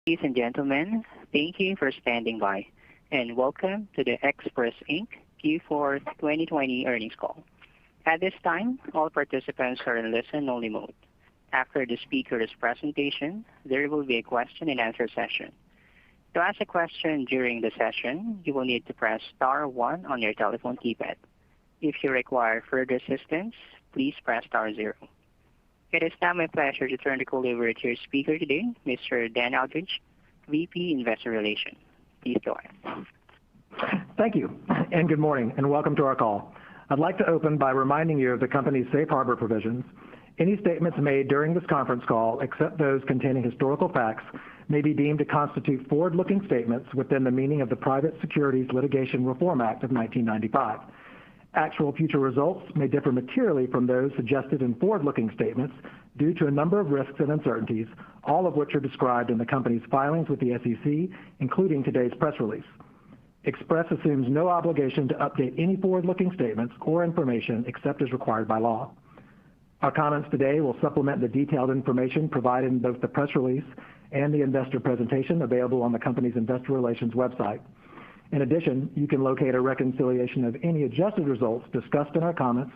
Ladies and gentlemen, thank you for standing by, and welcome to the Express Inc. Q4 2020 earnings call. At this time, all participants are in listen-only mode. After the speaker's presentation, there will be a question-and-answer session. To ask a question during the session, you will need to press star 1 on your telephone keypad. If you require further assistance, please press star 0. It is now my pleasure to turn the call over to your speaker today, Mr. Dan Aldridge, VP Investor Relations. Please go ahead. Thank you, and good morning, and welcome to our call. I'd like to open by reminding you of the company's safe harbor provisions. Any statements made during this conference call, except those containing historical facts, may be deemed to constitute forward-looking statements within the meaning of the Private Securities Litigation Reform Act of 1995. Actual future results may differ materially from those suggested in forward-looking statements due to a number of risks and uncertainties, all of which are described in the company's filings with the SEC, including today's press release. Express assumes no obligation to update any forward-looking statements or information except as required by law. Our comments today will supplement the detailed information provided in both the press release and the investor presentation available on the company's investor relations website. In addition, you can locate a reconciliation of any adjusted results discussed in our comments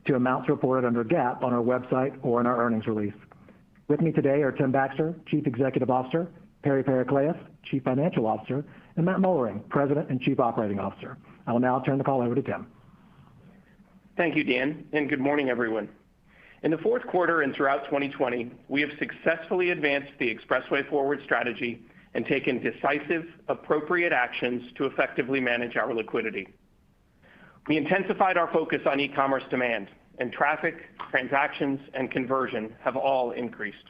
to amounts reported under GAAP on our website or in our earnings release. With me today are Tim Baxter, Chief Executive Officer, Perry Pericleous, Chief Financial Officer, and Matt Moellering, President and Chief Operating Officer. I will now turn the call over to Tim. Thank you, Dan, and good morning, everyone. In the fourth quarter and throughout 2020, we have successfully advanced the Expressway Forward strategy and taken decisive, appropriate actions to effectively manage our liquidity. We intensified our focus on e-commerce demand, and traffic, transactions, and conversion have all increased.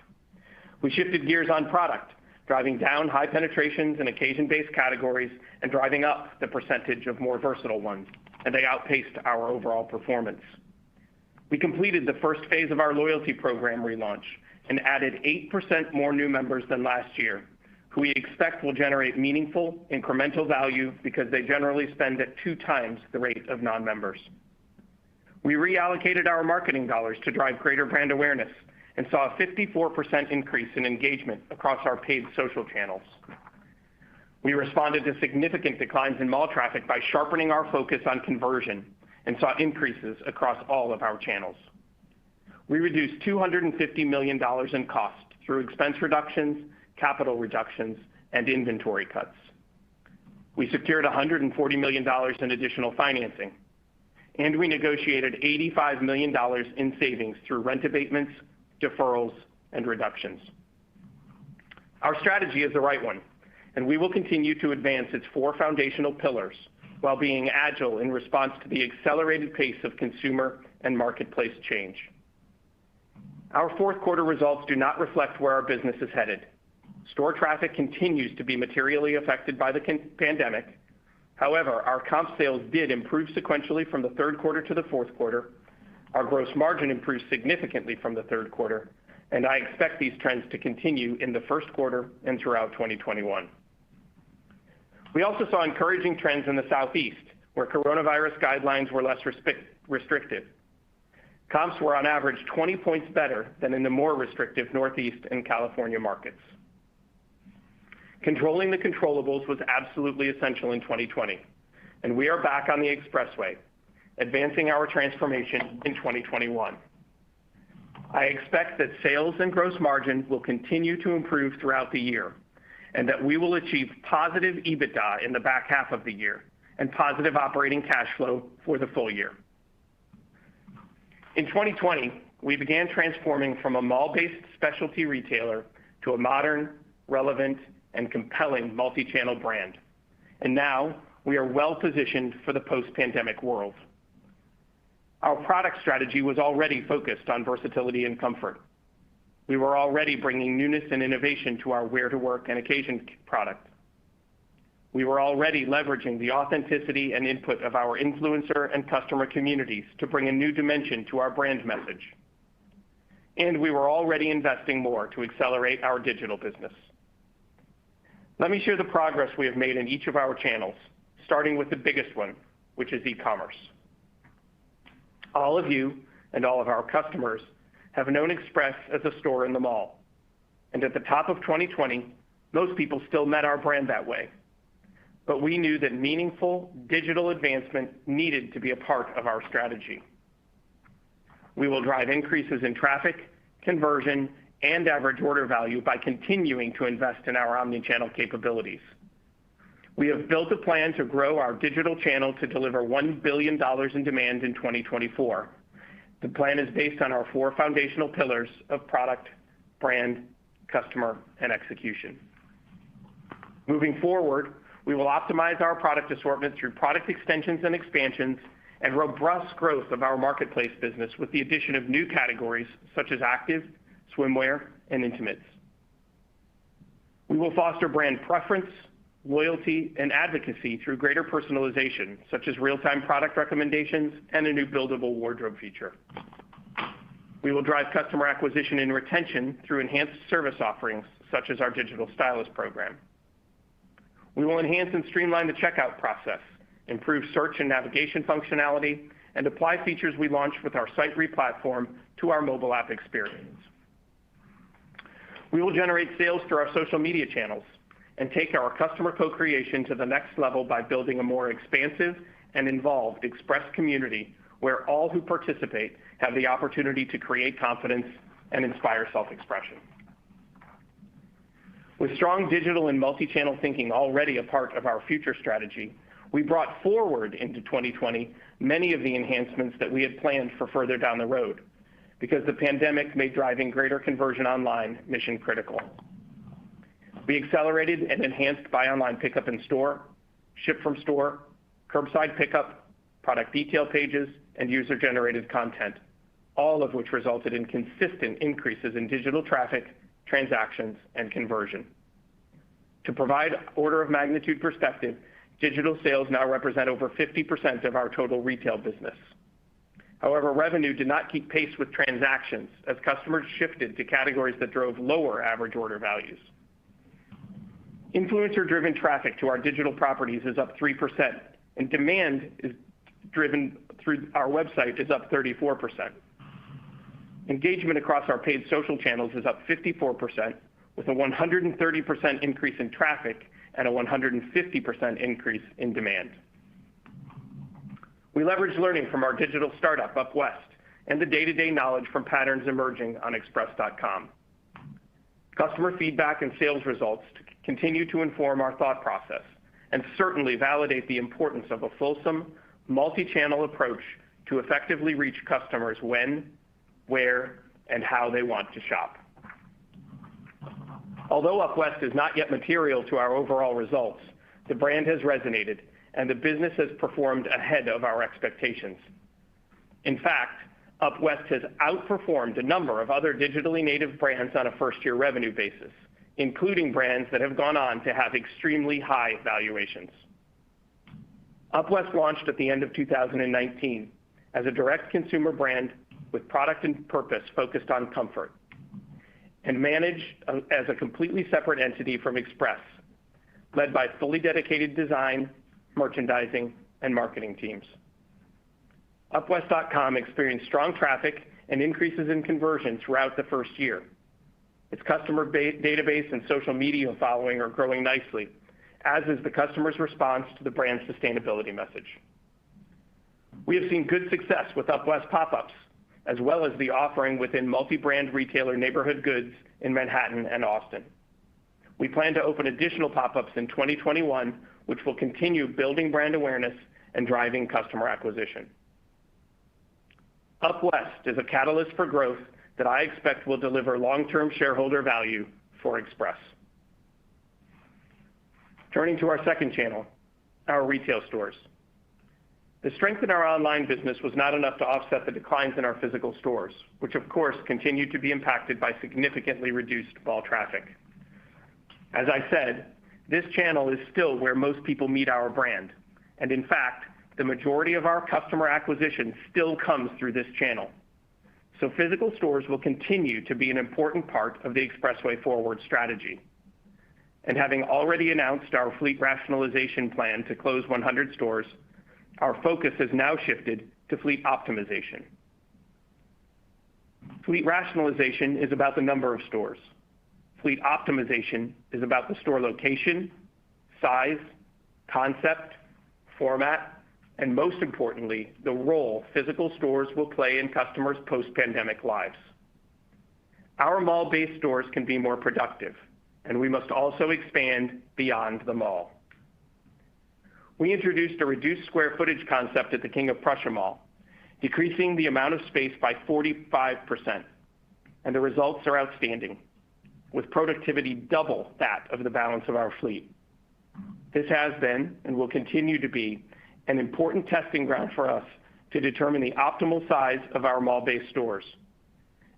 We shifted gears on product, driving down high penetrations in occasion-based categories and driving up the percentage of more versatile ones, and they outpaced our overall performance. We completed the first phase of our loyalty program relaunch and added 8% more new members than last year, who we expect will generate meaningful incremental value because they generally spend at 2 times the rate of non-members. We reallocated our marketing dollars to drive greater brand awareness and saw a 54% increase in engagement across our paid social channels. We responded to significant declines in mall traffic by sharpening our focus on conversion and saw increases across all of our channels. We reduced $250 million in cost through expense reductions, capital reductions, and inventory cuts. We secured $140 million in additional financing, and we negotiated $85 million in savings through rent abatements, deferrals, and reductions. Our strategy is the right one, and we will continue to advance its 4 foundational pillars while being agile in response to the accelerated pace of consumer and marketplace change. Our fourth quarter results do not reflect where our business is headed. Store traffic continues to be materially affected by the pandemic. However, our comp sales did improve sequentially from the third quarter to the fourth quarter. Our gross margin improved significantly from the third quarter, and I expect these trends to continue in the first quarter and throughout 2021. We also saw encouraging trends in the Southeast, where coronavirus guidelines were less restrictive. Comps were on average 20 points better than in the more restrictive Northeast and California markets. Controlling the controllables was absolutely essential in 2020, and we are back on the Expressway, advancing our transformation in 2021. I expect that sales and gross margin will continue to improve throughout the year, and that we will achieve positive EBITDA in the back half of the year and positive operating cash flow for the full year. In 2020, we began transforming from a mall-based specialty retailer to a modern, relevant, and compelling multi-channel brand. And now we are well positioned for the post-pandemic world. Our product strategy was already focused on versatility and comfort. We were already bringing newness and innovation to our wear-to-work and occasion product. We were already leveraging the authenticity and input of our influencer and customer communities to bring a new dimension to our brand message. And we were already investing more to accelerate our digital business. Let me share the progress we have made in each of our channels, starting with the biggest one, which is e-commerce. All of you and all of our customers have known Express as a store in the mall. And at the top of 2020, Most people still met our brand that way, but we knew that meaningful digital advancement needed to be a part of our strategy. We will drive increases in traffic, conversion, and average order value by continuing to invest in our omni-channel capabilities. We have built a plan to grow our digital channel to deliver $1 billion in demand in 2024. The plan is based on our 4 foundational pillars of product, brand, customer, and execution. Moving forward, we will optimize our product assortment through product extensions and expansions and robust growth of our marketplace business with the addition of new categories such as active, swimwear, and intimates. We will foster brand preference, loyalty, and advocacy through greater personalization, such as real-time product recommendations and a new buildable wardrobe feature. We will drive customer acquisition and retention through enhanced service offerings, such as our Digital Stylist program. We will enhance and streamline the checkout process, improve search and navigation functionality, and apply features we launched with our site replatform to our mobile app experience. We will generate sales through our social media channels and take our customer co-creation to the next level by building a more expansive and involved Express community where all who participate have the opportunity to create confidence and inspire self-expression. With strong digital and multi-channel thinking already a part of our future strategy, we brought forward into 2020 many of the enhancements that we had planned for further down the road because the pandemic made driving greater conversion online mission critical. We accelerated and enhanced buy online pickup in store, ship from store, curbside pickup, product detail pages, and user-generated content, all of which resulted in consistent increases in digital traffic, transactions, and conversion. To provide order of magnitude perspective, digital sales now represent over 50% of our total retail business. However, revenue did not keep pace with transactions as customers shifted to categories that drove lower average order values. Influencer-driven traffic to our digital properties is up 3%, and demand is driven through our website is up 34%. Engagement across our paid social channels is up 54%, with a 130% increase in traffic and a 150% increase in demand. We leverage learning from our digital startup, Up West, and the day-to-day knowledge from patterns emerging on Express.com. Customer feedback and sales results continue to inform our thought process and certainly validate the importance of a fulsome, multi-channel approach to effectively reach customers when, where, and how they want to shop. Although Up West is not yet material to our overall results, the brand has resonated and the business has performed ahead of our expectations. In fact, Up West has outperformed a number of other digitally native brands on a first-year revenue basis, including brands that have gone on to have extremely high valuations. Up West launched at the end of 2019 as a direct consumer brand with product and purpose focused on comfort, and managed as a completely separate entity from Express, led by fully dedicated design, merchandising, and marketing teams. UpWest.com experienced strong traffic and increases in conversion throughout the first year. Its customer database and social media following are growing nicely, as is the customer's response to the brand's sustainability message. We have seen good success with Up West pop-ups, as well as the offering within multi-brand retailer Neighborhood Goods in Manhattan and Austin. We plan to open additional pop-ups in 2021, which will continue building brand awareness and driving customer acquisition. Up West is a catalyst for growth that I expect will deliver long-term shareholder value for Express. Turning to our second channel, our retail stores. The strength in our online business was not enough to offset the declines in our physical stores, which of course continued to be impacted by significantly reduced mall traffic. As I said, this channel is still where most people meet our brand, and in fact, the majority of our customer acquisition still comes through this channel. So physical stores will continue to be an important part of the Expressway Forward strategy. And having already announced our fleet rationalization plan to close 100 stores, our focus has now shifted to fleet optimization. Fleet rationalization is about the number of stores. fleet optimization is about the store location, size, concept, format, and most importantly, the role physical stores will play in customers' post-pandemic lives. Our mall-based stores can be more productive, and we must also expand beyond the mall. We introduced a reduced square footage concept at the King of Prussia Mall, decreasing the amount of space by 45%, and the results are outstanding, with productivity double that of the balance of our fleet. This has been, and will continue to be, an important testing ground for us to determine the optimal size of our mall-based stores.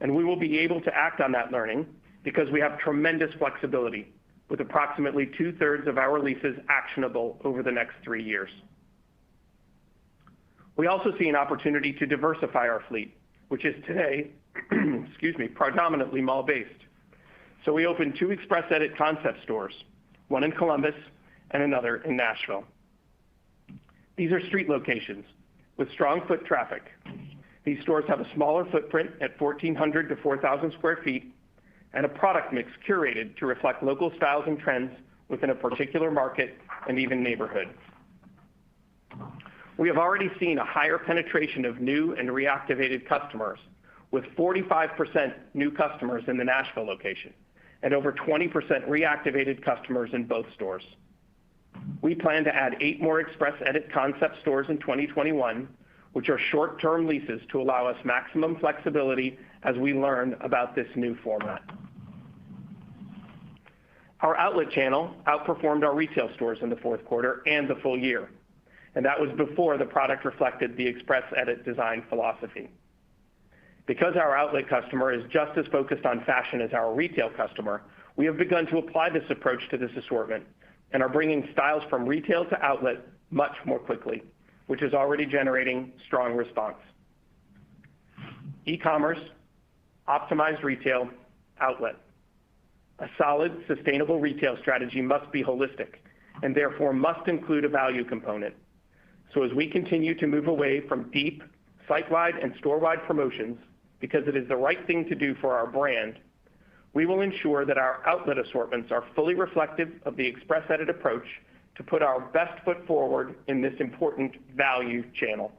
And we will be able to act on that learning because we have tremendous flexibility, with approximately 2/3 of our leases actionable over the next 3 years. We also see an opportunity to diversify our fleet, which is today, predominantly mall-based. So we opened 2 Express Edit concept stores, one in Columbus and another in Nashville. These are street locations with strong foot traffic. These stores have a smaller footprint at 1,400 to 4,000 square feet and a product mix curated to reflect local styles and trends within a particular market and even neighborhood. We have already seen a higher penetration of new and reactivated customers, with 45% new customers in the Nashville location and over 20% reactivated customers in both stores. We plan to add 8 more Express Edit concept stores in 2021, which are short-term leases to allow us maximum flexibility as we learn about this new format. Our outlet channel outperformed our retail stores in the fourth quarter and the full year, and that was before the product reflected the Express Edit design philosophy. Because our outlet customer is just as focused on fashion as our retail customer, we have begun to apply this approach to this assortment and are bringing styles from retail to outlet much more quickly, which is already generating strong response. E-commerce, optimized retail, outlet. A solid, sustainable retail strategy must be holistic and therefore must include a value component. So as we continue to move away from deep, site-wide and store-wide promotions, because it is the right thing to do for our brand, we will ensure that our outlet assortments are fully reflective of the Express Edit approach to put our best foot forward in this important value channel.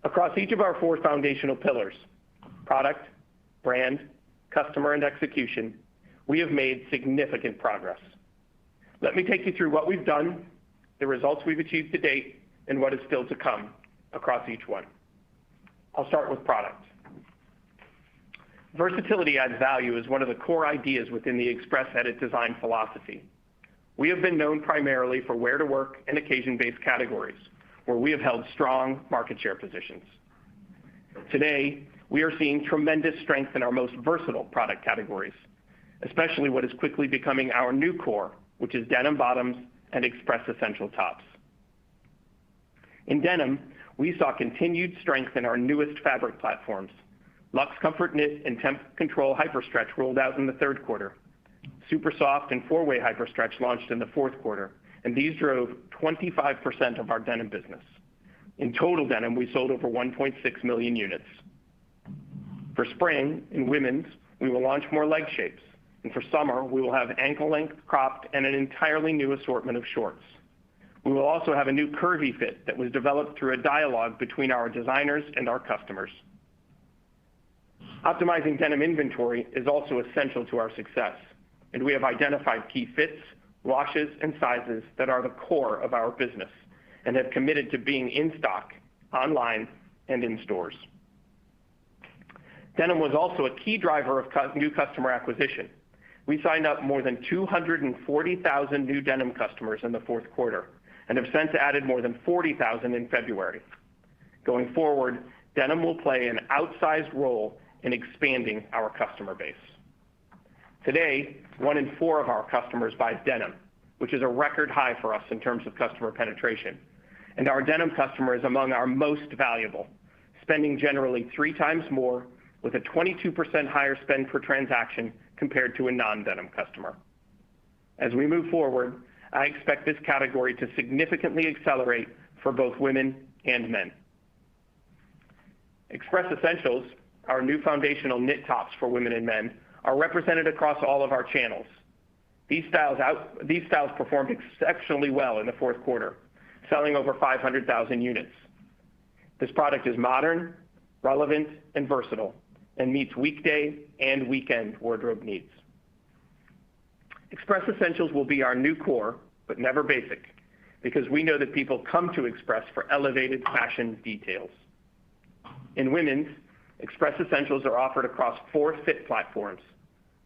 Across each of our 4 foundational pillars, product, brand, customer, and execution, we have made significant progress. Let me take you through what we've done, the results we've achieved to date, and what is still to come across each one. I'll start with product. Versatility adds value is one of the core ideas within the Express Edit design philosophy. We have been known primarily for wear-to-work and occasion-based categories, where we have held strong market share positions. Today, we are seeing tremendous strength in our most versatile product categories, especially what is quickly becoming our new core, which is denim bottoms and Express Essential tops. In denim, we saw continued strength in our newest fabric platforms. Luxe Comfort Knit and Temp Control Hyperstretch rolled out in the third quarter. Super Soft and 4-Way Hyperstretch launched in the fourth quarter, and these drove 25% of our denim business. In total denim, we sold over 1.6 million units. For spring, in women's, we will launch more leg shapes, and for summer, we will have ankle-length, cropped, and an entirely new assortment of shorts. We will also have a new curvy fit that was developed through a dialogue between our designers and our customers. Optimizing denim inventory is also essential to our success, and we have identified key fits, washes, and sizes that are the core of our business and have committed to being in stock, online, and in stores. Denim was also a key driver of new customer acquisition. We signed up more than 240,000 new denim customers in the fourth quarter and have since added more than 40,000 in February. Going forward, denim will play an outsized role in expanding our customer base. Today, 1 in 4 of our customers buys denim, which is a record high for us in terms of customer penetration. And our denim customer is among our most valuable, spending generally 3 times more with a 22% higher spend per transaction compared to a non-denim customer. As we move forward, I expect this category to significantly accelerate for both women and men. Express Essentials, our new foundational knit tops for women and men, are represented across all of our channels. These styles performed exceptionally well in the fourth quarter, selling over 500,000 units. This product is modern, relevant, and versatile, and meets weekday and weekend wardrobe needs. Express Essentials will be our new core, but never basic, because we know that people come to Express for elevated fashion details. In women's, Express Essentials are offered across 4 fit platforms: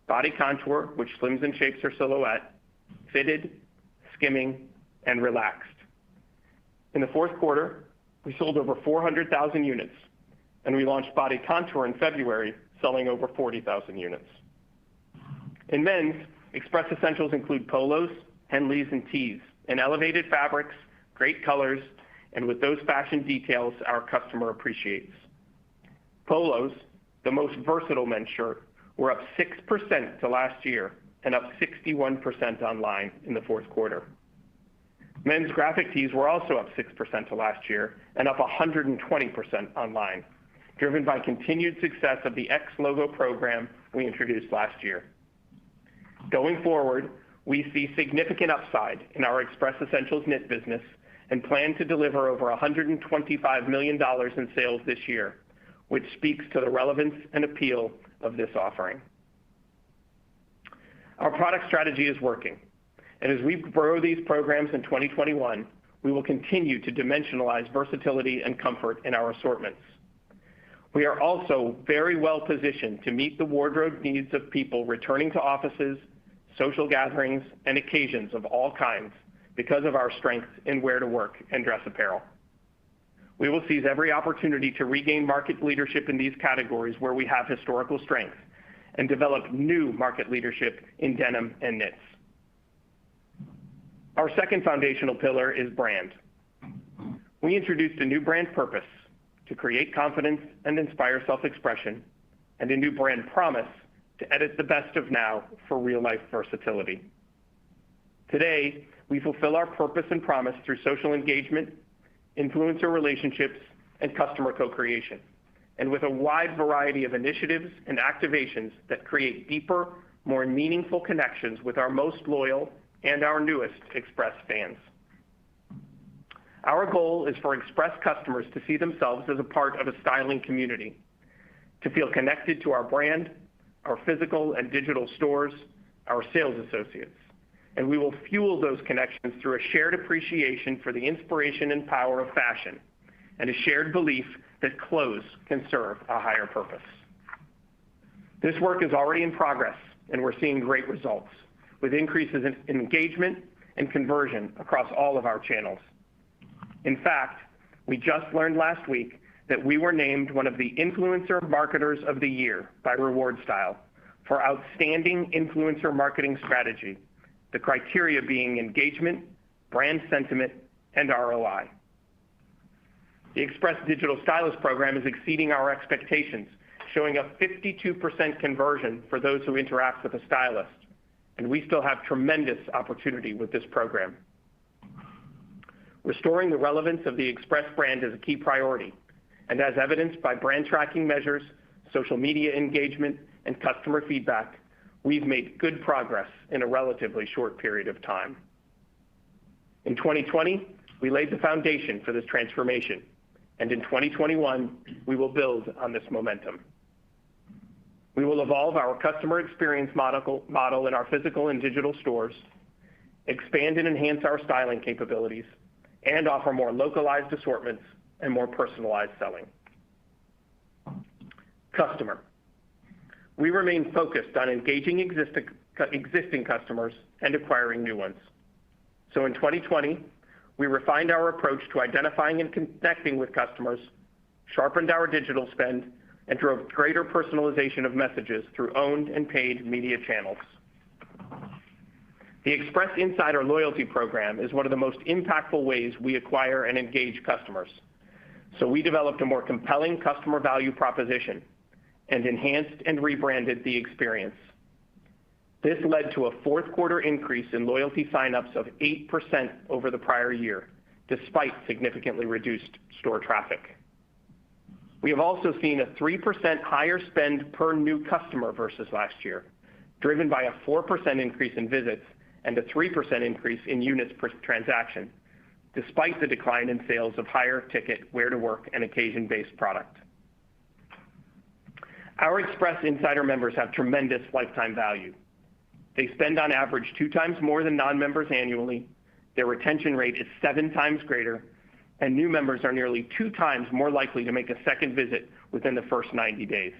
Body Contour, which slims and shapes her silhouette, Fitted, Skimming, and Relaxed. In the fourth quarter, we sold over 400,000 units, and we launched Body Contour in February, selling over 40,000 units. In men's, Express Essentials include polos, Henleys, and tees in elevated fabrics, great colors, and with those fashion details our customer appreciates. Polos, the most versatile men's shirt, were up 6% to last year and up 61% online in the fourth quarter. Men's graphic tees were also up 6% to last year and up 120% online, driven by continued success of the X logo program we introduced last year. Going forward, we see significant upside in our Express Essentials knit business and plan to deliver over $125 million in sales this year, which speaks to the relevance and appeal of this offering. Our product strategy is working, and as we grow these programs in 2021, we will continue to dimensionalize versatility and comfort in our assortments. We are also very well positioned to meet the wardrobe needs of people returning to offices, social gatherings, and occasions of all kinds because of our strength in wear-to-work and dress apparel. We will seize every opportunity to regain market leadership in these categories where we have historical strength and develop new market leadership in denim and knits. Our second foundational pillar is brand. We introduced a new brand purpose to create confidence and inspire self-expression, and a new brand promise to edit the best of now for real-life versatility. Today, we fulfill our purpose and promise through social engagement, influencer relationships, and customer co-creation, and with a wide variety of initiatives and activations that create deeper, more meaningful connections with our most loyal and our newest Express fans. Our goal is for Express customers to see themselves as a part of a styling community, to feel connected to our brand, our physical and digital stores, our sales associates, and we will fuel those connections through a shared appreciation for the inspiration and power of fashion, and a shared belief that clothes can serve a higher purpose. This work is already in progress, and we're seeing great results, with increases in engagement and conversion across all of our channels. In fact, we just learned last week that we were named one of the Influencer Marketers of the Year by Reward Style for outstanding influencer marketing strategy, the criteria being engagement, brand sentiment, and ROI. The Express Digital Stylist program is exceeding our expectations, showing a 52% conversion for those who interact with a stylist, and we still have tremendous opportunity with this program. Restoring the relevance of the Express brand is a key priority, and as evidenced by brand tracking measures, social media engagement, and customer feedback, we've made good progress in a relatively short period of time. In 2020, we laid the foundation for this transformation, and in 2021, we will build on this momentum. We will evolve our customer experience model in our physical and digital stores, expand and enhance our styling capabilities, and offer more localized assortments and more personalized selling. Customer. We remain focused on engaging existing customers and acquiring new ones. So in 2020, we refined our approach to identifying and connecting with customers, sharpened our digital spend, and drove greater personalization of messages through owned and paid media channels. The Express Insider Loyalty Program is one of the most impactful ways we acquire and engage customers. So we developed a more compelling customer value proposition and enhanced and rebranded the experience. This led to a fourth quarter increase in loyalty signups of 8% over the prior year, despite significantly reduced store traffic. We have also seen a 3% higher spend per new customer versus last year, driven by a 4% increase in visits and a 3% increase in units per transaction, despite the decline in sales of higher ticket, wear-to-work, and occasion-based product. Our Express Insider members have tremendous lifetime value. They spend on average 2 times more than non-members annually, their retention rate is 7 times greater, and new members are nearly 2 times more likely to make a second visit within the first 90 days.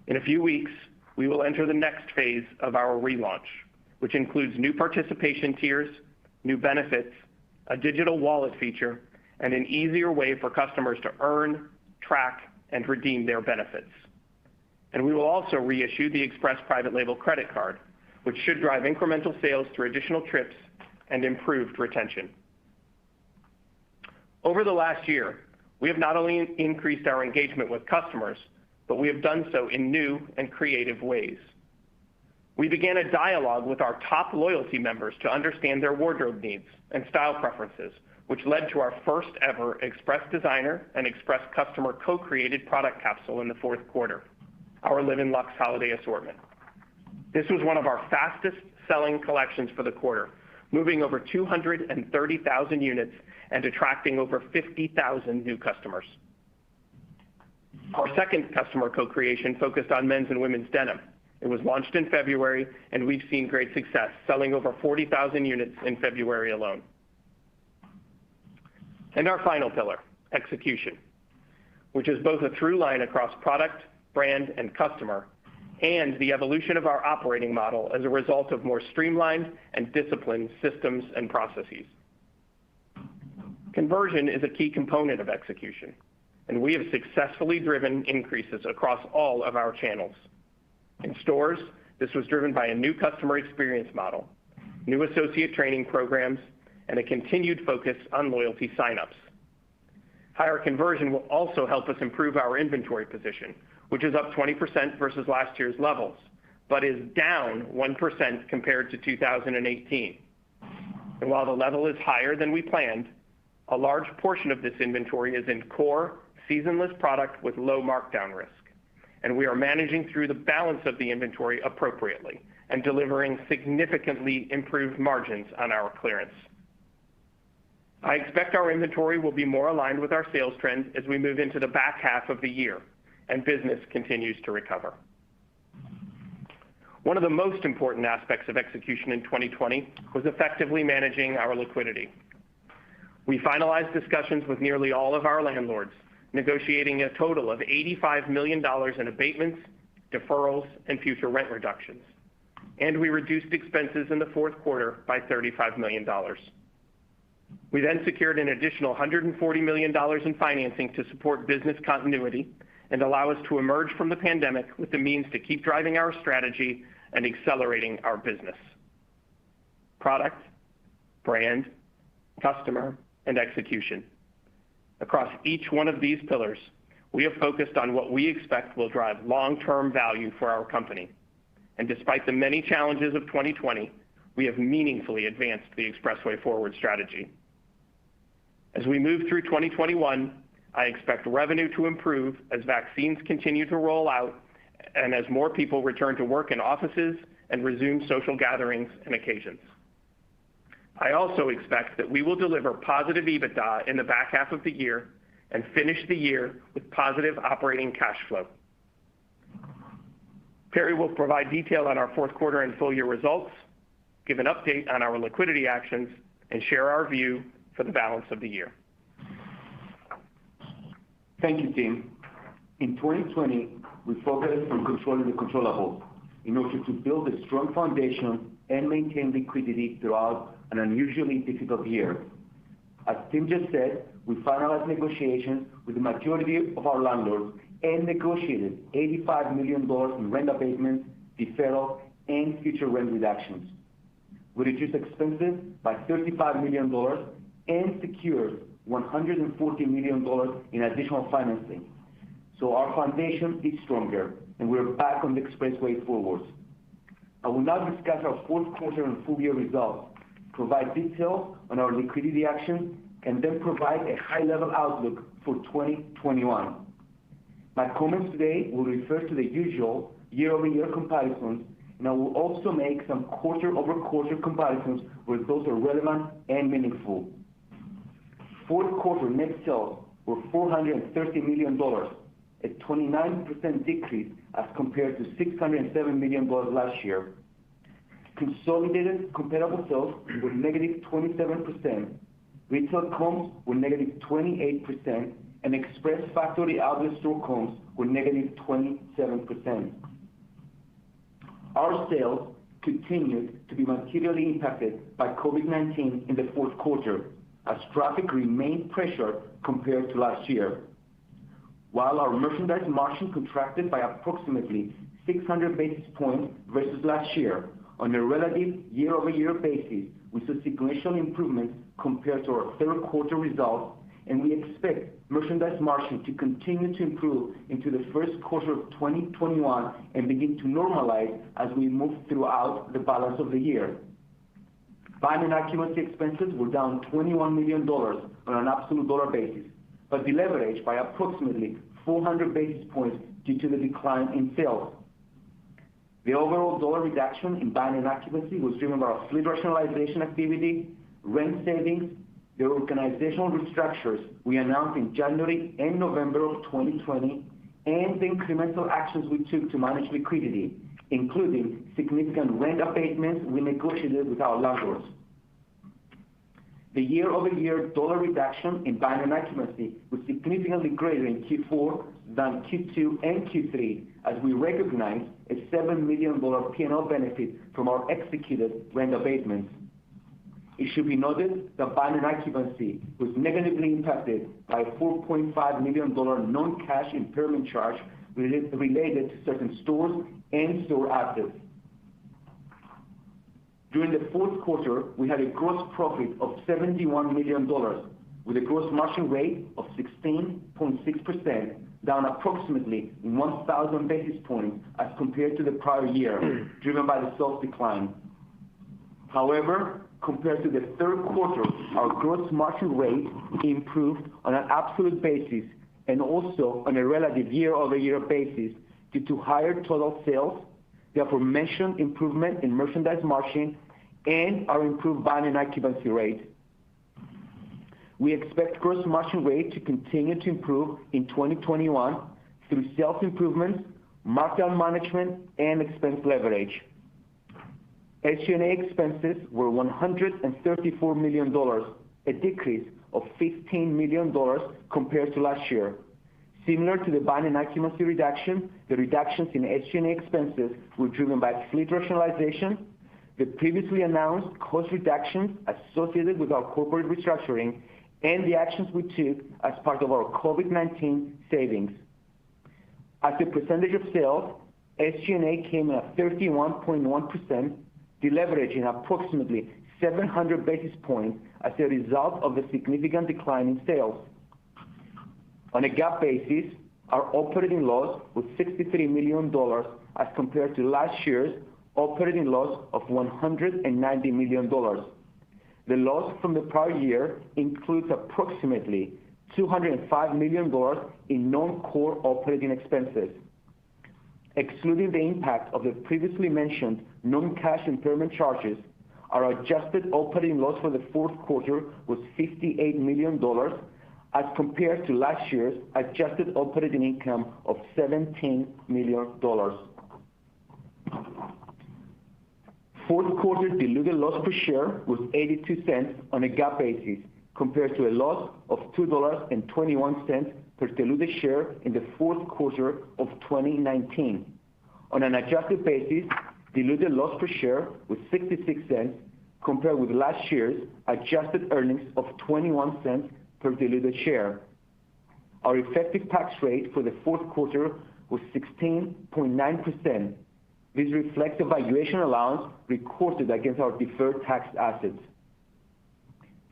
In a few weeks, we will enter the next phase of our relaunch, which includes new participation tiers, new benefits, a digital wallet feature, and an easier way for customers to earn, track, and redeem their benefits. And we will also reissue the Express Private Label credit card, which should drive incremental sales through additional trips and improved retention. Over the last year, we have not only increased our engagement with customers, but we have done so in new and creative ways. We began a dialogue with our top loyalty members to understand their wardrobe needs and style preferences, which led to our first ever Express Designer and Express Customer co-created product capsule in the fourth quarter, our Live in Luxe holiday assortment. This was one of our fastest selling collections for the quarter, moving over 230,000 units and attracting over 50,000 new customers. Our second customer co-creation focused on men's and women's denim. It was launched in February, and we've seen great success, selling over 40,000 units in February alone. And our final pillar, execution, which is both a through line across product, brand, and customer, and the evolution of our operating model as a result of more streamlined and disciplined systems and processes. Conversion is a key component of execution, and we have successfully driven increases across all of our channels. In stores, this was driven by a new customer experience model, new associate training programs, and a continued focus on loyalty signups. Higher conversion will also help us improve our inventory position, which is up 20% versus last year's levels, but is down 1% compared to 2018. And while the level is higher than we planned, a large portion of this inventory is in core, seasonless product with low markdown risk, and we are managing through the balance of the inventory appropriately and delivering significantly improved margins on our clearance. I expect our inventory will be more aligned with our sales trend as we move into the back half of the year and business continues to recover. One of the most important aspects of execution in 2020 was effectively managing our liquidity. We finalized discussions with nearly all of our landlords, negotiating a total of $85 million in abatements, deferrals, and future rent reductions. And we reduced expenses in the fourth quarter by $35 million. We then secured an additional $140 million in financing to support business continuity and allow us to emerge from the pandemic with the means to keep driving our strategy and accelerating our business. Product, brand, customer, and execution. Across each one of these pillars, we have focused on what we expect will drive long-term value for our company. And despite the many challenges of 2020, we have meaningfully advanced the Expressway Forward strategy. As we move through 2021, I expect revenue to improve as vaccines continue to roll out and as more people return to work in offices and resume social gatherings and occasions. I also expect that we will deliver positive EBITDA in the back half of the year and finish the year with positive operating cash flow. Perry will provide detail on our fourth quarter and full year results, give an update on our liquidity actions, and share our view for the balance of the year. Thank you, Tim. In 2020, we focused on controlling the controllables in order to build a strong foundation and maintain liquidity throughout an unusually difficult year. As Tim just said, we finalized negotiations with the majority of our landlords and negotiated $85 million in rent abatements, deferral, and future rent reductions. We reduced expenses by $35 million and secured $140 million in additional financing. So our foundation is stronger, and we're back on the Expressway Forward. I will now discuss our fourth quarter and full year results, provide details on our liquidity actions, and then provide a high-level outlook for 2021. My comments today will refer to the usual year-over-year comparisons, and I will also make some quarter-over-quarter comparisons where those are relevant and meaningful. Fourth quarter net sales were $430 million, a 29% decrease as compared to $607 million last year. Consolidated comparable sales were negative 27%, retail comps were negative 28%, and express factory outlet store comps were negative 27%. Our sales continued to be materially impacted by COVID-19 in the fourth quarter, as traffic remained pressured compared to last year. While our merchandise margin contracted by approximately 600 basis points versus last year, on a relative year-over-year basis, we saw sequential improvements compared to our third quarter results, and we expect merchandise margin to continue to improve into the first quarter of 2021 and begin to normalize as we move throughout the balance of the year. Buying and occupancy expenses were down $21 million on an absolute dollar basis, but deleveraged by approximately 400 basis points due to the decline in sales. The overall dollar reduction in buying and occupancy was driven by our fleet rationalization activity, rent savings, the organizational restructures we announced in January and November of 2020, and the incremental actions we took to manage liquidity, including significant rent abatements we negotiated with our landlords. The year-over-year dollar reduction in buying and occupancy was significantly greater in Q4 than Q2 and Q3, as we recognized a $7 million P&L benefit from our executed rent abatements. It should be noted that buying and occupancy was negatively impacted by a $4.5 million non-cash impairment charge related to certain stores and store assets. During the fourth quarter, we had a gross profit of $71 million, with a gross margin rate of 16.6%, down approximately 1,000 basis points as compared to the prior year, driven by the sales decline. However, compared to the third quarter, our gross margin rate improved on an absolute basis and also on a relative year-over-year basis due to higher total sales, the aforementioned improvement in merchandise margin, and our improved buying and occupancy rate. We expect gross margin rate to continue to improve in 2021 through sales improvements, markdown management, and expense leverage. SG&A expenses were $134 million, a decrease of $15 million compared to last year. Similar to the buying and occupancy reduction, the reductions in SG&A expenses were driven by fleet rationalization, the previously announced cost reductions associated with our corporate restructuring, and the actions we took as part of our COVID-19 savings. As a percentage of sales, SG&A came in at 31.1%, deleveraging approximately 700 basis points as a result of the significant decline in sales. On a GAAP basis, our operating loss was $63 million as compared to last year's operating loss of $190 million. The loss from the prior year includes approximately $205 million in non-core operating expenses. Excluding the impact of the previously mentioned non-cash impairment charges, our adjusted operating loss for the fourth quarter was $58 million as compared to last year's adjusted operating income of $17 million. Fourth quarter diluted loss per share was 82 cents on a GAAP basis, compared to a loss of $2.21 per diluted share in the fourth quarter of 2019. On an adjusted basis, diluted loss per share was 66 cents, compared with last year's adjusted earnings of 21 cents per diluted share. Our effective tax rate for the fourth quarter was 16.9%. This reflects the valuation allowance recorded against our deferred tax assets.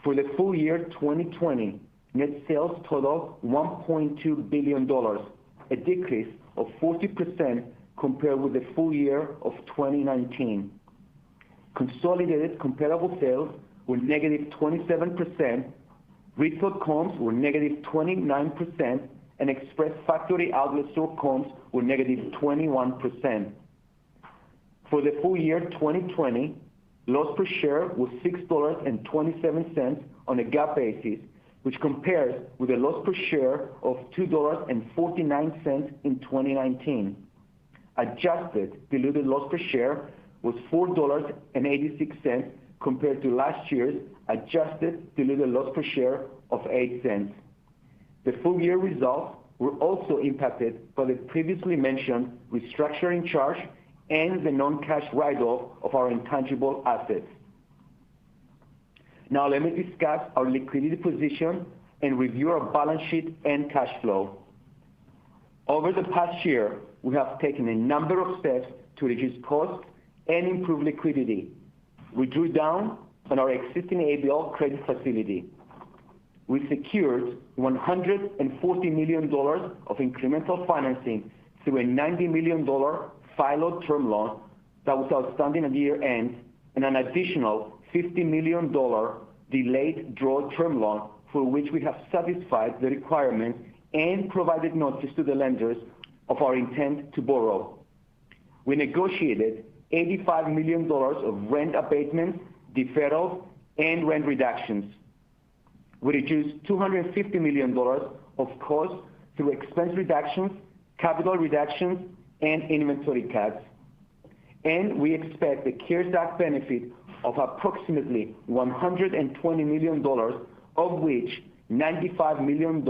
For the full year 2020, net sales totaled $1.2 billion, a decrease of 40% compared with the full year of 2019. Consolidated comparable sales were negative 27%, Retail comps were negative 29%, and express factory outlet store comps were negative 21%. For the full year 2020, loss per share was $6.27 on a GAAP basis, which compares with a loss per share of $2.49 in 2019. Adjusted diluted loss per share was $4.86 compared to last year's adjusted diluted loss per share of 8 cents. The full year results were also impacted by the previously mentioned restructuring charge and the non-cash write-off of our intangible assets. Now let me discuss our liquidity position and review our balance sheet and cash flow. Over the past year, we have taken a number of steps to reduce costs and improve liquidity. We drew down on our existing ABL credit facility. We secured $140 million of incremental financing through a $90 million FILO term loan that was outstanding at year end, and an additional $50 million delayed draw term loan for which we have satisfied the requirements and provided notice to the lenders of our intent to borrow. We negotiated $85 million of rent abatements, deferrals, and rent reductions. We reduced $250 million of costs through expense reductions, capital reductions, and inventory cuts. And we expect the CARES Act benefit of approximately $120 million, of which $95 million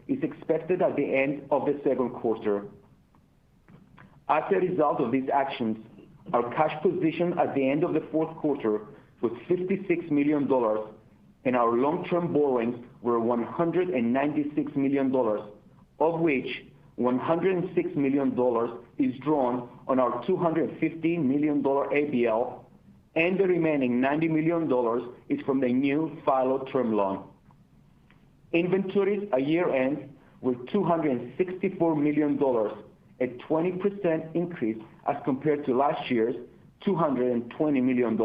is expected at the end of the second quarter. As a result of these actions, our cash position at the end of the fourth quarter was $56 million, and our long-term borrowings were $196 million, of which $106 million is drawn on our $250 million ABL, and the remaining $90 million is from the new FILO term loan. Inventories at year-end were $264 million, a 20% increase as compared to last year's $220 million.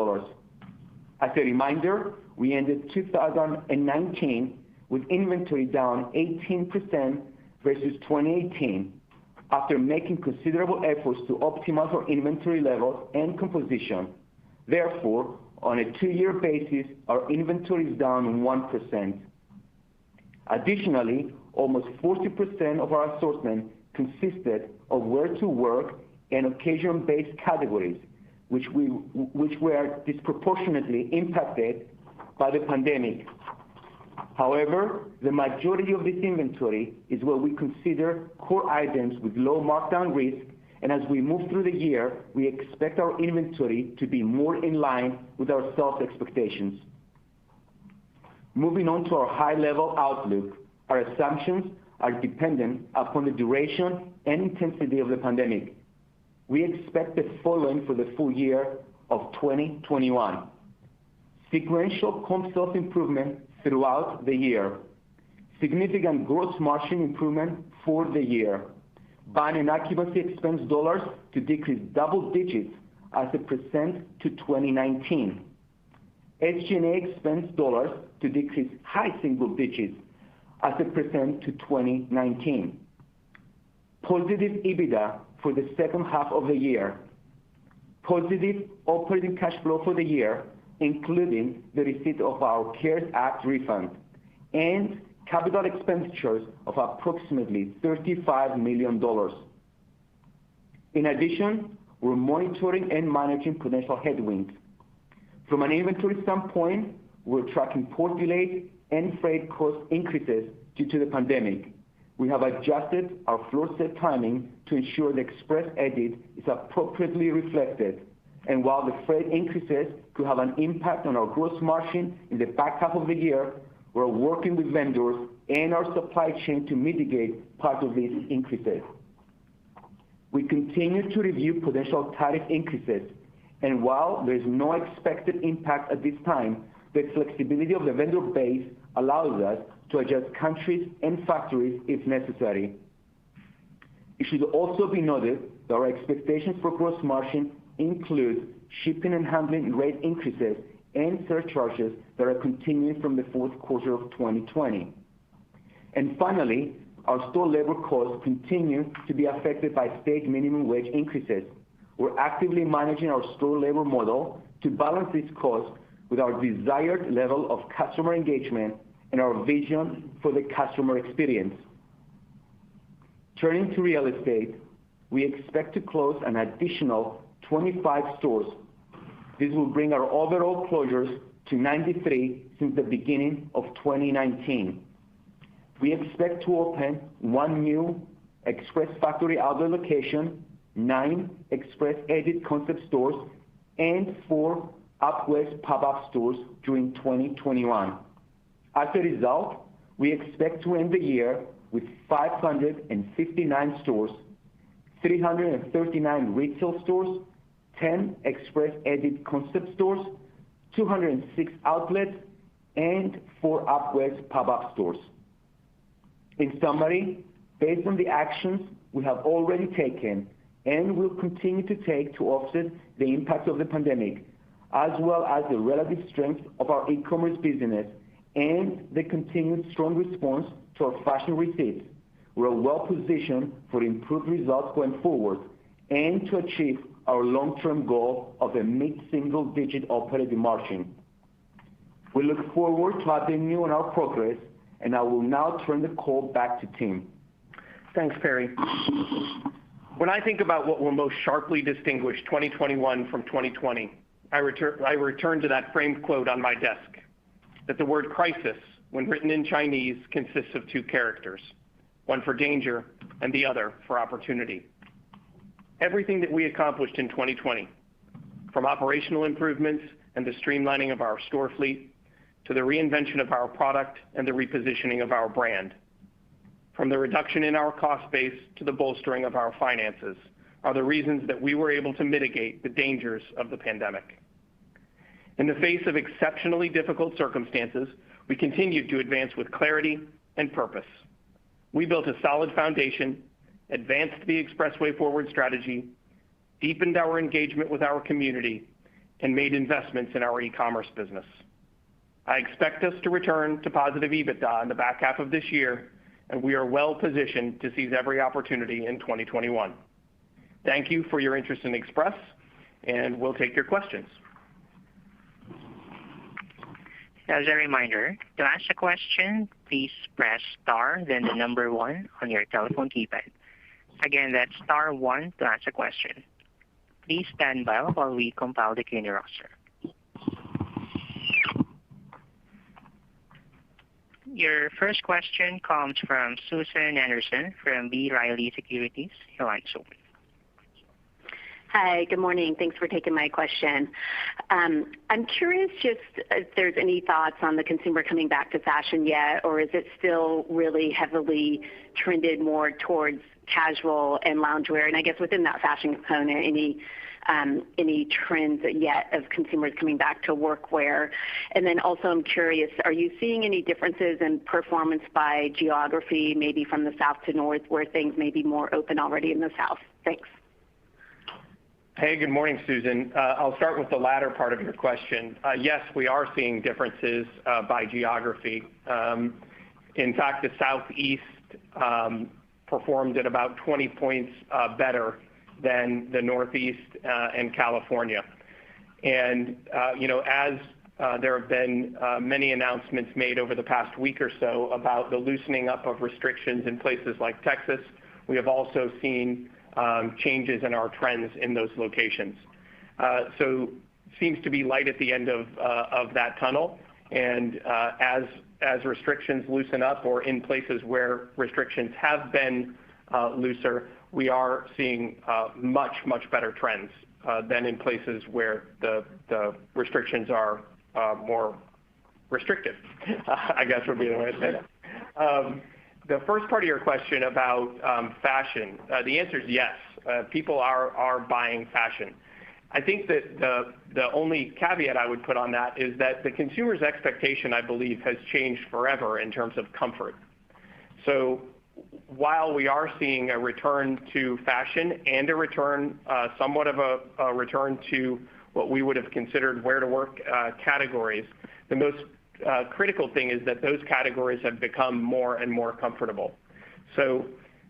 As a reminder, we ended 2019 with inventory down 18% versus 2018 after making considerable efforts to optimize our inventory levels and composition. Therefore, on a 2-year basis, our inventory is down 1%. Additionally, almost 40% of our assortment consisted of wear-to-work and occasion-based categories, which were disproportionately impacted by the pandemic. However, the majority of this inventory is what we consider core items with low markdown risk, and as we move through the year, we expect our inventory to be more in line with our sales expectations. Moving on to our high-level outlook, our assumptions are dependent upon the duration and intensity of the pandemic. We expect the following for the full year of 2021. Sequential comp sales improvement throughout the year. Significant gross margin improvement for the year. Buying and occupancy expense dollars to decrease double digits as a percent to 2019. SG&A expense dollars to decrease high single digits as a percent to 2019. Positive EBITDA for the second half of the year. Positive operating cash flow for the year, including the receipt of our CARES Act refund, and capital expenditures of approximately $35 million. In addition, we're monitoring and managing potential headwinds. From an inventory standpoint, we're tracking port delays and freight cost increases due to the pandemic. We have adjusted our floor set timing to ensure the express edit is appropriately reflected. And while the freight increases could have an impact on our gross margin in the back half of the year, we're working with vendors and our supply chain to mitigate part of these increases. We continue to review potential tariff increases, and while there is no expected impact at this time, the flexibility of the vendor base allows us to adjust countries and factories if necessary. It should also be noted that our expectations for gross margin include shipping and handling rate increases and surcharges that are continuing from the fourth quarter of 2020. And finally, our store labor costs continue to be affected by state minimum wage increases. We're actively managing our store labor model to balance these costs with our desired level of customer engagement and our vision for the customer experience. Turning to real estate, we expect to close an additional 25 stores. This will bring our overall closures to 93 since the beginning of 2019. We expect to open 1 new Express Factory Outlet location, 9 Express Edit concept stores, and 4 UpWest pop-up stores during 2021. As a result, we expect to end the year with 559 stores, 339 retail stores, 10 Express Edit concept stores, 206 outlets, and 4 UpWest pop-up stores. In summary, based on the actions we have already taken and will continue to take to offset the impact of the pandemic, as well as the relative strength of our e-commerce business and the continued strong response to our fashion receipts, we're well positioned for improved results going forward and to achieve our long-term goal of a mid-single-digit operating margin. We look forward to updating you on our progress, and I will now turn the call back to Tim. Thanks, Perry. When I think about what will most sharply distinguish 2021 from 2020, I return to that framed quote on my desk, that the word crisis, when written in Chinese, consists of 2 characters, one for danger and the other for opportunity. Everything that we accomplished in 2020, from operational improvements and the streamlining of our store fleet, to the reinvention of our product and the repositioning of our brand, from the reduction in our cost base to the bolstering of our finances, are the reasons that we were able to mitigate the dangers of the pandemic. In the face of exceptionally difficult circumstances, we continued to advance with clarity and purpose. We built a solid foundation, advanced the Expressway Forward strategy, deepened our engagement with our community, and made investments in our e-commerce business. I expect us to return to positive EBITDA in the back half of this year, and we are well positioned to seize every opportunity in 2021. Thank you for your interest in Express, and we'll take your questions. As a reminder, to ask a question, please press star, then the number 1 on your telephone keypad. Again, that's star 1 to ask a question. Please stand by while we compile the Q&A roster. Your first question comes from Susan Anderson from B. Riley Securities. Your line's open. Hi, good morning. Thanks for taking my question. I'm curious just if there's any thoughts on the consumer coming back to fashion yet, or is it still really heavily trended more towards casual and loungewear? And I guess within that fashion component, any trends yet of consumers coming back to workwear? And then also I'm curious, are you seeing any differences in performance by geography, maybe from the south to north, where things may be more open already in the south? Thanks. Hey, good morning, Susan. I'll start with the latter part of your question. Yes, we are seeing differences by geography. In fact, the Southeast performed at about 20 points better than the Northeast and California. And, as there have been many announcements made over the past week or so about the loosening up of restrictions in places like Texas, we have also seen changes in our trends in those locations. So seems to be light at the end of that tunnel. And as restrictions loosen up, or in places where restrictions have been looser, we are seeing much better trends than in places where the restrictions are more restrictive, I guess would be the way to say that. The first part of your question about fashion, the answer is yes. People are buying fashion. I think that the only caveat I would put on that is that the consumer's expectation, I believe, has changed forever in terms of comfort. So while we are seeing a return to fashion and somewhat of a return to what we would have considered where-to-work categories, the most critical thing is that those categories have become more and more comfortable. So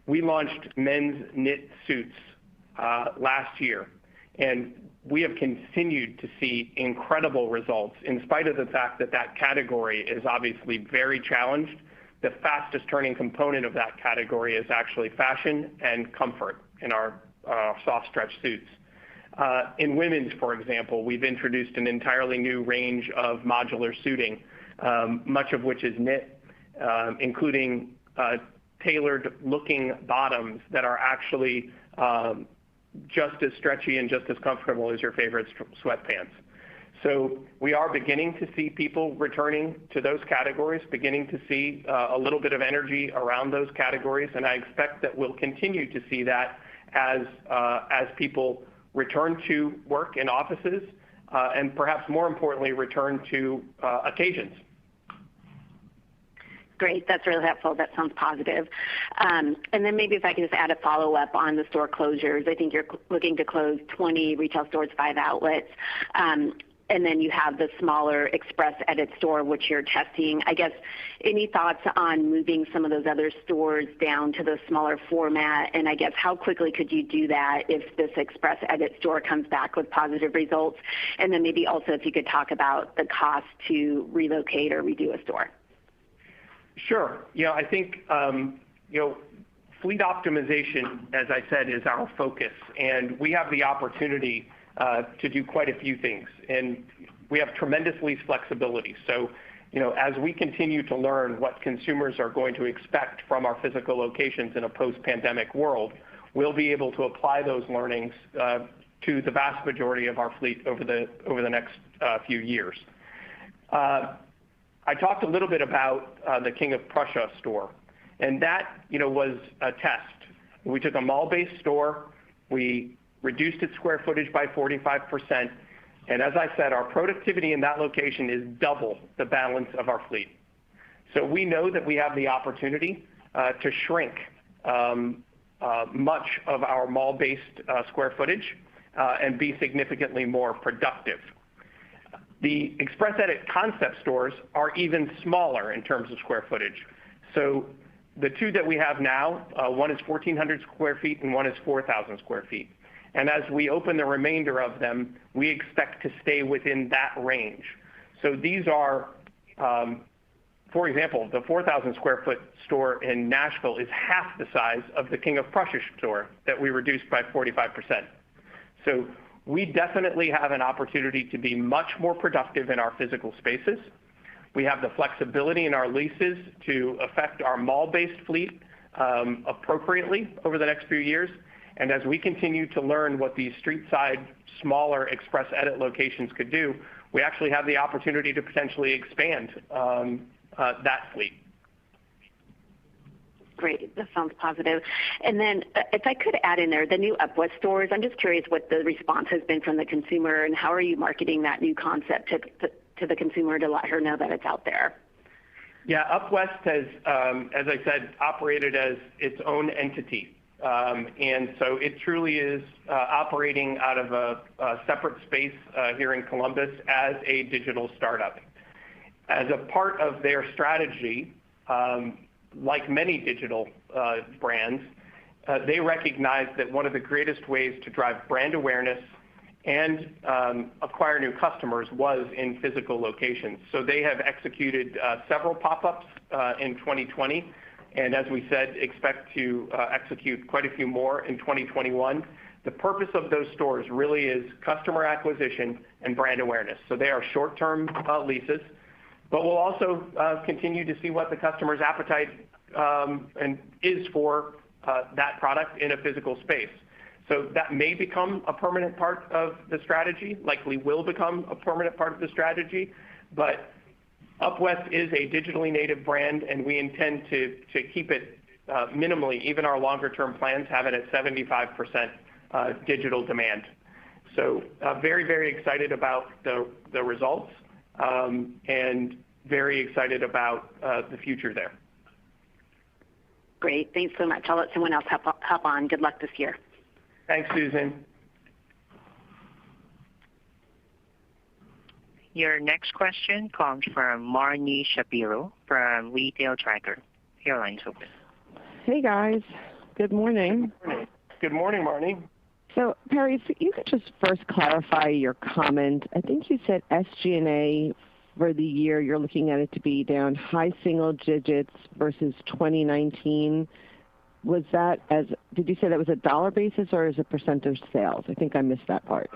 we launched men's knit suits last year, and we have continued to see incredible results in spite of the fact that that category is obviously very challenged. The fastest turning component of that category is actually fashion and comfort in our soft stretch suits. In women's, for example, we've introduced an entirely new range of modular suiting, much of which is knit, including tailored looking bottoms that are actually just as stretchy and just as comfortable as your favorite sweatpants. So we are beginning to see people returning to those categories, beginning to see a little bit of energy around those categories, and I expect that we'll continue to see that as people return to work in offices and perhaps more importantly, return to occasions. Great. That's really helpful. That sounds positive. And then maybe if I can just add a follow-up on the store closures. I think you're looking to close 20 retail stores, 5 outlets. And then you have the smaller Express Edit store, which you're testing. I guess any thoughts on moving some of those other stores down to the smaller format? And I guess how quickly could you do that if this Express Edit store comes back with positive results? And then maybe also if you could talk about the cost to relocate or redo a store. Sure. I think, fleet optimization, as I said, is our focus, and we have the opportunity to do quite a few things, and we have tremendous lease flexibility. So, as we continue to learn what consumers are going to expect from our physical locations in a post-pandemic world, we'll be able to apply those learnings to the vast majority of our fleet over the next few years. I talked a little bit about the King of Prussia store, and that was a test. We took a mall-based store, we reduced its square footage by 45%, and as I said, our productivity in that location is double the balance of our fleet. So we know that we have the opportunity to shrink much of our mall-based square footage and be significantly more productive. The Express Edit concept stores are even smaller in terms of square footage. So the two that we have now, one is 1,400 square feet and one is 4,000 square feet. And as we open the remainder of them, we expect to stay within that range. So these are, for example, the 4,000 square foot store in Nashville is half the size of the King of Prussia store that we reduced by 45%. So we definitely have an opportunity to be much more productive in our physical spaces. We have the flexibility in our leases to affect our mall-based fleet appropriately over the next few years. And as we continue to learn what these street-side, smaller Express Edit locations could do, we actually have the opportunity to potentially expand that fleet. Great. That sounds positive. And then if I could add in there, the new Up West stores, I'm just curious what the response has been from the consumer and how are you marketing that new concept to the consumer to let her know that it's out there? Yeah, Up West has, as I said, operated as its own entity. And so it truly is operating out of a separate space here in Columbus as a digital startup. As a part of their strategy, like many digital brands, they recognize that one of the greatest ways to drive brand awareness and acquire new customers was in physical locations. So they have executed several pop-ups in 2020, and as we said, expect to execute quite a few more in 2021. The purpose of those stores really is customer acquisition and brand awareness. So they are short-term leases, but we'll also continue to see what the customer's appetite and is for that product in a physical space. So that may become a permanent part of the strategy, likely will become a permanent part of the strategy, but Up West is a digitally native brand, and we intend to keep it minimally, even our longer-term plans have it at 75% digital demand. So very, very excited about the results and very excited about the future there. Great. Thanks so much. I'll let someone else hop on. Good luck this year. Thanks, Susan. Your next question comes from Marni Shapiro from Retail Tracker. Your line's open. Hey guys, good morning. Good morning, Marnie. So Perry, if you could just first clarify your comment. I think you said SG&A for the year, you're looking at it to be down high single digits versus 2019. Was that did you say that was a dollar basis or as a percentage sales? I think I missed that part.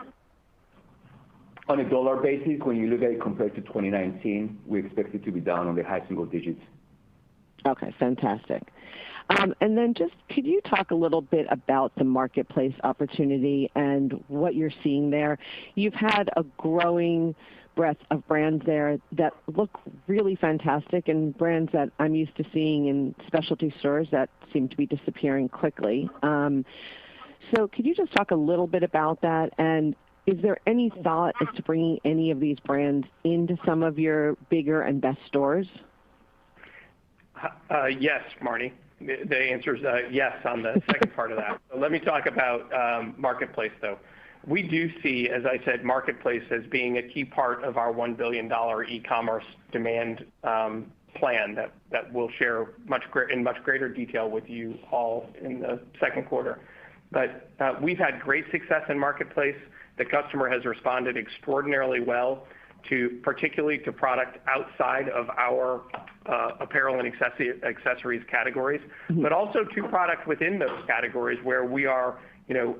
On a dollar basis, when you look at it compared to 2019, we expect it to be down on the high single digits. Okay, fantastic. And then just could you talk a little bit about the marketplace opportunity and what you're seeing there? You've had a growing breadth of brands there that look really fantastic and brands that I'm used to seeing in specialty stores that seem to be disappearing quickly. So could you just talk a little bit about that? And is there any thought as to bringing any of these brands into some of your bigger and best stores? Yes, Marnie. The answer is yes on the second part of that. So let me talk about Marketplace, though. We do see, as I said, Marketplace as being a key part of our $1 billion e-commerce demand plan that we'll share in much greater detail with you all in the second quarter. But we've had great success in Marketplace. The customer has responded extraordinarily well particularly to product outside of our apparel and accessories categories, but also to product within those categories where we are,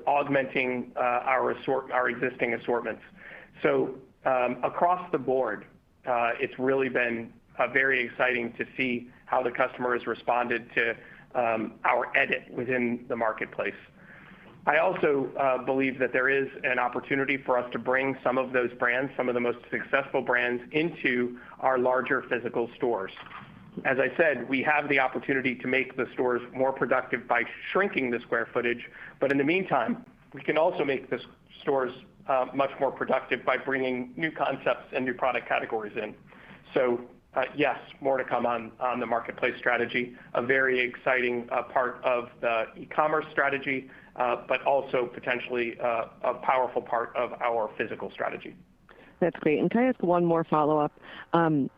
augmenting our existing assortments. So across the board, it's really been very exciting to see how the customer has responded to our edit within the Marketplace. I also believe that there is an opportunity for us to bring some of those brands, some of the most successful brands, into our larger physical stores. As I said, we have the opportunity to make the stores more productive by shrinking the square footage, but in the meantime, we can also make the stores much more productive by bringing new concepts and new product categories in. So yes, more to come on the Marketplace strategy, a very exciting part of the e-commerce strategy, but also potentially a powerful part of our physical strategy. That's great. And can I ask one more follow-up? I'm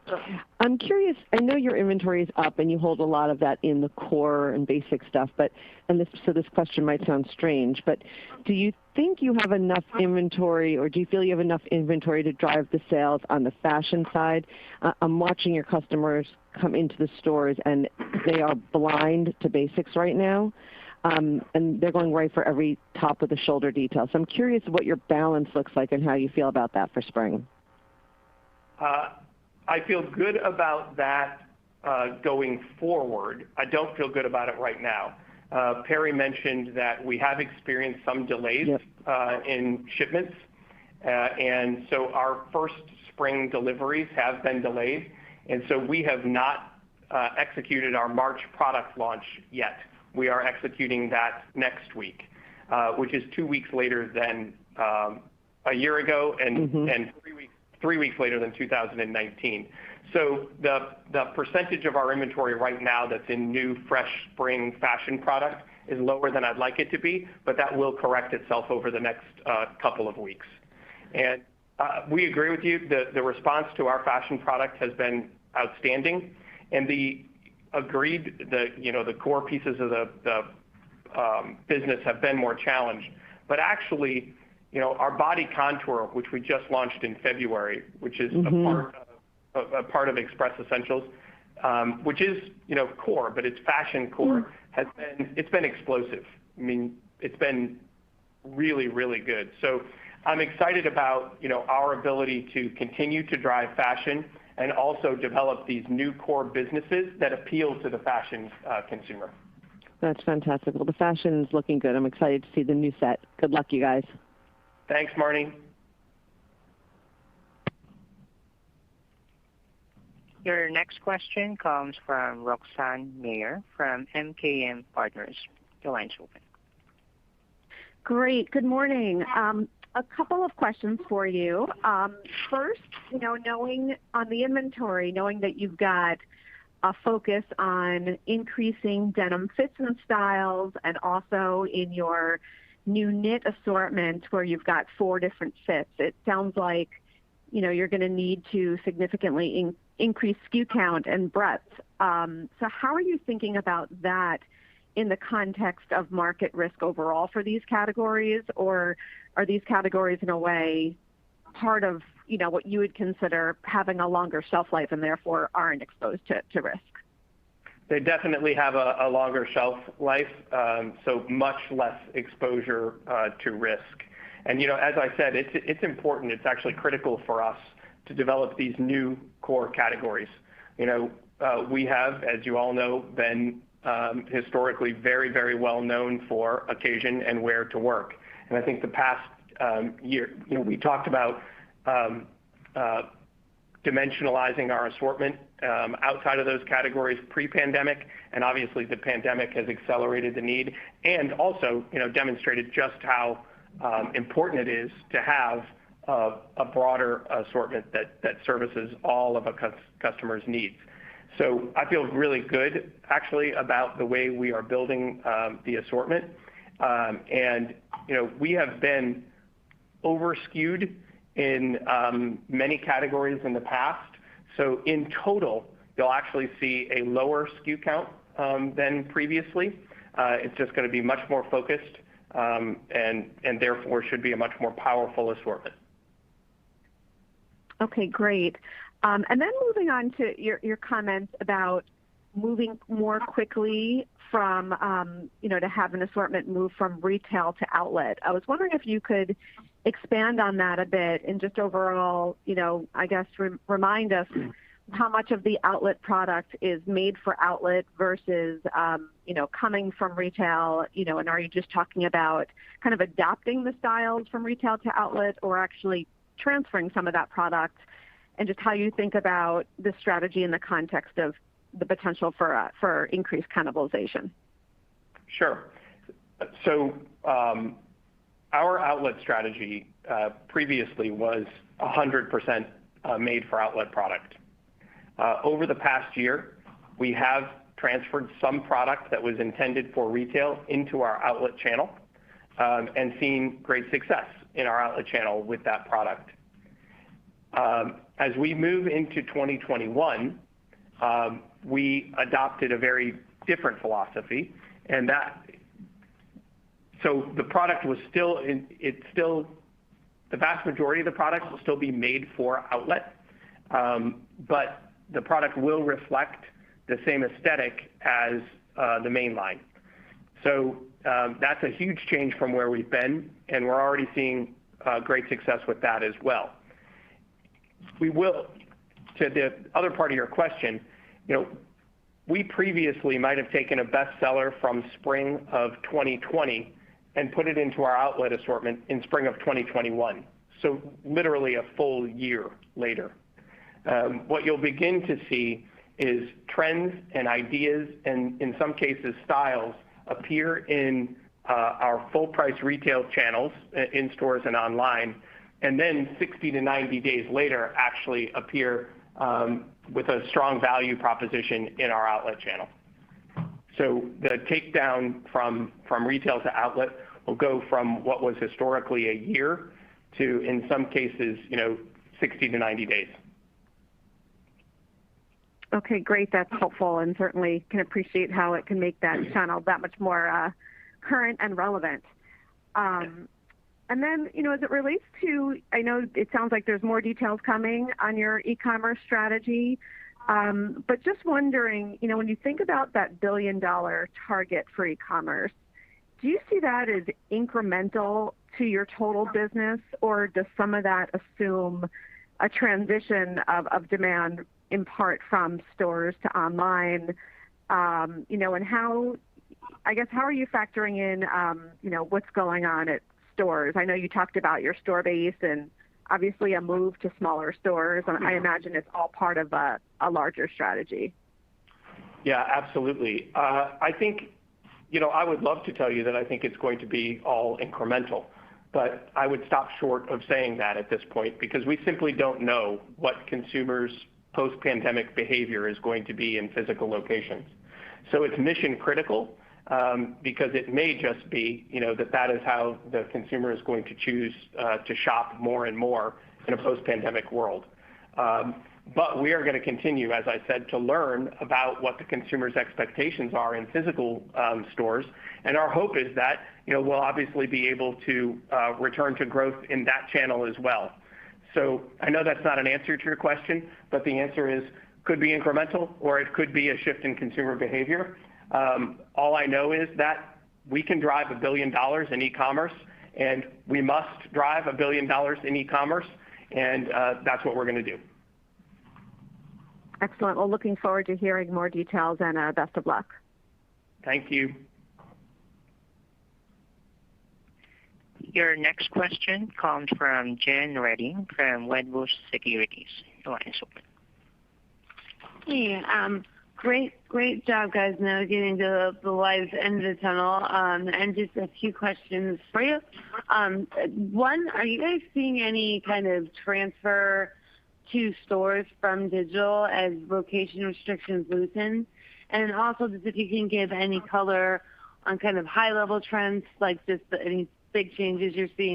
curious, I know your inventory is up and you hold a lot of that in the core and basic stuff, so this question might sound strange, but do you think you have enough inventory or do you feel you have enough inventory to drive the sales on the fashion side? I'm watching your customers come into the stores and they are blind to basics right now. And they're going right for every top of the shoulder detail. So I'm curious what your balance looks like and how you feel about that for spring. I feel good about that going forward. I don't feel good about it right now. Perry mentioned that we have experienced some delays in shipments. And so our first spring deliveries have been delayed. And so we have not executed our March product launch yet. We are executing that next week, which is 2 weeks later than a year ago and 3 weeks later than 2019. So the percentage of our inventory right now that's in new, fresh spring fashion product is lower than I'd like it to be, but that will correct itself over the next couple of weeks. And we agree with you. The response to our fashion product has been outstanding, and the core pieces of the business have been more challenged. But actually, our body contour, which we just launched in February, which is a part of Express Essentials, which is core, but it's fashion core, it's been explosive. I mean, it's been really, really good. So I'm excited about our ability to continue to drive fashion and also develop these new core businesses that appeal to the fashion consumer. That's fantastic. Well, the fashion is looking good. I'm excited to see the new set. Good luck, you guys. Thanks, Marnie. Your next question comes from Roxanne Meyer from MKM Partners. Your line's open. Great. Good morning. A couple of questions for you. First, knowing on the inventory, knowing that you've got a focus on increasing denim fits and styles and also in your new knit assortment where you've got 4 different fits, it sounds like you're going to need to significantly increase SKU count and breadth. So how are you thinking about that in the context of market risk overall for these categories, or are these categories in a way part of what you would consider having a longer shelf life and therefore aren't exposed to risk? They definitely have a longer shelf life, so much less exposure to risk. And as I said, it's important. It's actually critical for us to develop these new core categories. We have, as you all know, been historically very, very well known for occasion and wear to work. And I think the past year, we talked about dimensionalizing our assortment outside of those categories pre-pandemic, and obviously the pandemic has accelerated the need, and also demonstrated just how important it is to have a broader assortment that services all of a customer's needs. So I feel really good, actually, about the way we are building the assortment. And we have been over-skewed in many categories in the past. So in total, you'll actually see a lower SKU count than previously. It's just going to be much more focused and therefore should be a much more powerful assortment. Okay, great. And then moving on to your comments about moving more quickly from, to have an assortment move from retail to outlet. I was wondering if you could expand on that a bit and just overall, I guess, remind us how much of the outlet product is made for outlet versus, coming from retail, and are you just talking about kind of adapting the styles from retail to outlet, or actually transferring some of that product, and just how you think about the strategy in the context of the potential for increased cannibalization? Sure. So our outlet strategy previously was 100% made for outlet product. Over the past year, we have transferred some product that was intended for retail into our outlet channel and seen great success in our outlet channel with that product. As we move into 2021, we adopted a very different philosophy, and so the product was the vast majority of the product will still be made for outlet, but the product will reflect the same aesthetic as the main line. So that's a huge change from where we've been, and we're already seeing great success with that as well. We will, to the other part of your question, we previously might have taken a bestseller from spring of 2020 and put it into our outlet assortment in spring of 2021. So literally a full year later. What you'll begin to see is trends and ideas and in some cases styles appear in our full price retail channels in stores and online, and then 60 to 90 days later actually appear with a strong value proposition in our outlet channel. So the takedown from retail to outlet will go from what was historically a year to, in some cases, 60 to 90 days. Okay, great. That's helpful, and certainly can appreciate how it can make that channel that much more current and relevant. And then, as it relates to, I know it sounds like there's more details coming on your e-commerce strategy, but just wondering, when you think about that $1 billion target for e-commerce, do you see that as incremental to your total business, or does some of that assume a transition of demand in part from stores to online? And how are you factoring in, what's going on at stores? I know you talked about your store base and obviously a move to smaller stores, and I imagine it's all part of a larger strategy. Yeah, absolutely. I think, I would love to tell you that I think it's going to be all incremental, but I would stop short of saying that at this point because we simply don't know what consumers' post-pandemic behavior is going to be in physical locations. So it's mission critical because it may just be, that is how the consumer is going to choose to shop more and more in a post-pandemic world. But we are going to continue, as I said, to learn about what the consumer's expectations are in physical stores. And our hope is that we'll obviously be able to return to growth in that channel as well. So I know that's not an answer to your question, but the answer is could be incremental or it could be a shift in consumer behavior. All I know is that we can drive $1 billion in e-commerce, and we must drive $1 billion in e-commerce, and that's what we're going to do. Excellent. Well, looking forward to hearing more details, and best of luck. Thank you. Your next question comes from Jen Redding from Wedbush Securities. The line is open. Hey, great job, guys, navigating the light end of the tunnel. And just a few questions for you. One, are you guys seeing any kind of transfer to stores from digital as location restrictions loosen? And also, just if you can give any color on kind of high-level trends, like just any big changes you're seeing